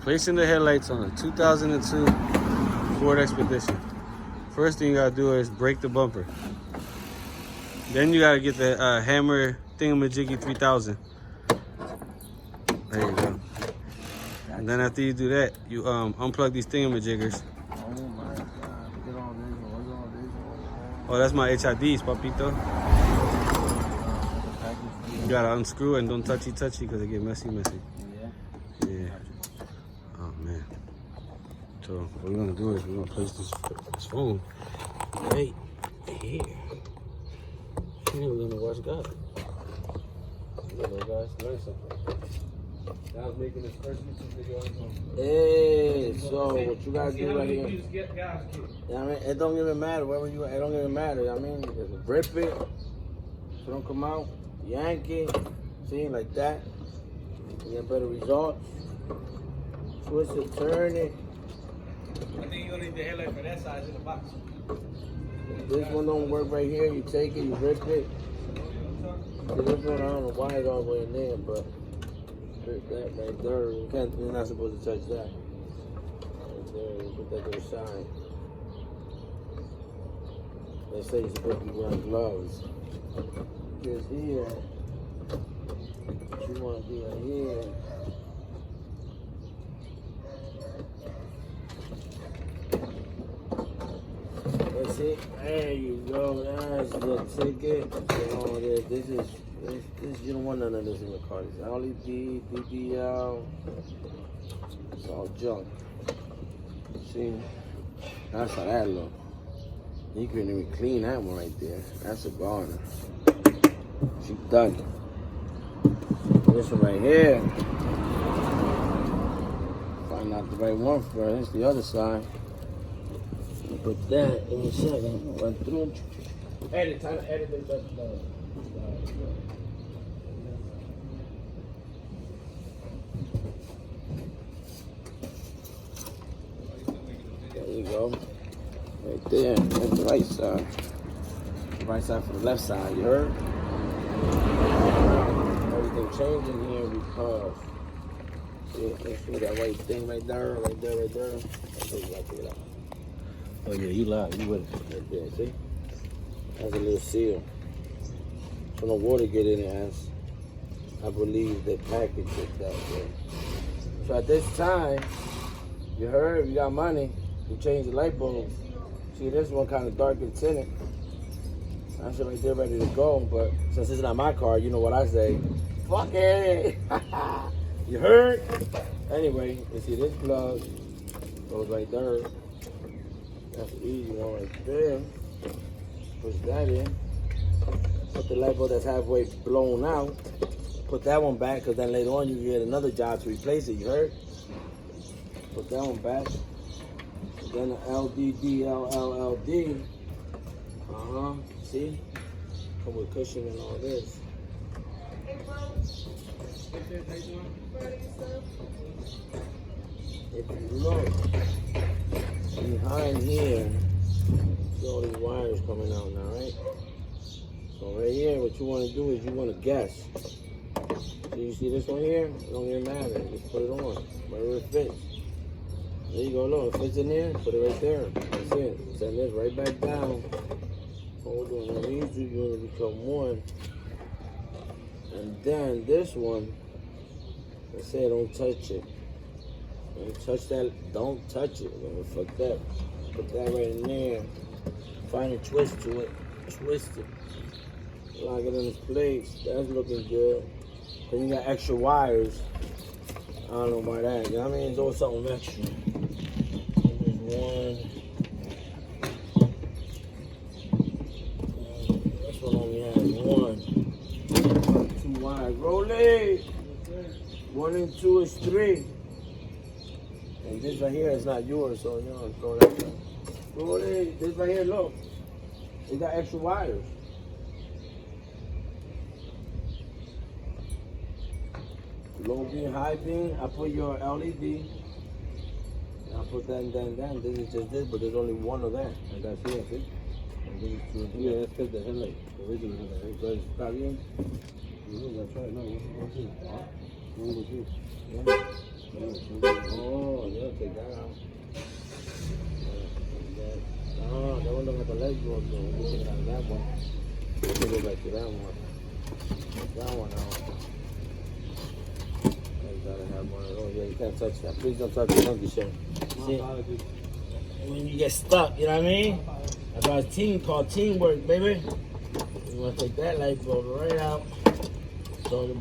Placing the headlights on a 2002 Ford Expedition. First thing you gotta do is break the bumper. Then you gotta get the Hammer Thingamajiggy 3000. There you go. And then after you do that, you unplug these thingamajiggers. Oh, that's my HIDs, papito. You gotta unscrew and don't touchy because they get messy. Yeah. Oh man. So what we're gonna do is we're gonna place this phone right here. And we're gonna watch God. You know, guys, learn something. I was making this first YouTube video. Hey, so what you gotta do right here? Yeah, I mean, it don't even matter wherever you. It don't even matter. I mean, rip it, so don't come out, yank it, see, like that. You get better results. Twist it, turn it. I think you're gonna need the headlight for that size in the box. If this one don't work right here, you take it, you rip it. See, this one, I don't know why it's all the way in there, but rip that right there. You're not supposed to touch that. Right there, you put that to the side. They say you're supposed to be wearing gloves. Because here, what you want to do right here. That's it. There you go. That's the ticket. Oh, this you don't want none of this in your car. It's LED, DDL. It's all junk. See? That's how that look. You couldn't even clean that one right there. That's a goner. She done. This one right here. Find out the right one first. That's the other side. Put that in a second. Run through. Edit. Time to edit this. There you go. Right there. That's the right side. The right side for the left side. You heard? Everything changing here because see that white thing right there. Okay, you gotta take it out. Oh yeah, you lied. You with it. Right there, see? Has a little seal. So no water get in it, as I believe they package it that way. So at this time, you heard, you got money, you change the light bulbs. See, this one kind of dark and tinted. That's it right there ready to go, but since it's not my car, you know what I say. Fuck it! You heard? Anyway, you see this plug goes right there. That's the easy one right there. Push that in. Put the light bulb that's halfway blown out. Put that one back, because then later on you get another job to replace it, you heard? Put that one back. Then the LDD. See? Come with cushion and all this. If you look behind here, see all these wires coming out now, right? So right here, what you want to do is you want to guess. So you see this one here? It don't even matter. Just put it on, wherever it fits. There you go. Look, it fits in there. Put it right there. That's it. Send this right back down. Hold on. Now these two going to become one. And then this one, I say don't touch it. Don't touch that. Don't touch it, man. Fuck that. Put that right in there. Find a twist to it. Twist it. Lock it in its place. That's looking good. Then you got extra wires. I don't know about that. You know what I mean? It's always something extra. There's one. This one only has one. 2 wires. Roll it. 1 and 2 is 3. And this right here is not yours, so you know, throw that down. Roll it. This right here, look. It got extra wires. Low beam, high beam, I put your LED. I put that and then. This is just this, but there's only one of that. And that's here, see? And this is two. Yeah, that's because the headlight, the original headlight. But it's not in. That's right, no, what's it? 1 2. Yeah. Oh, that out. No, that one don't have the legs go. So we can have that one. Let's go back to that one. That one out. You gotta have one of those. Yeah, you can't touch that. Please don't touch the monkey shit. See? When you get stuck, you know what I mean? That's why it's team called teamwork, baby. You wanna take that light bulb right out. So the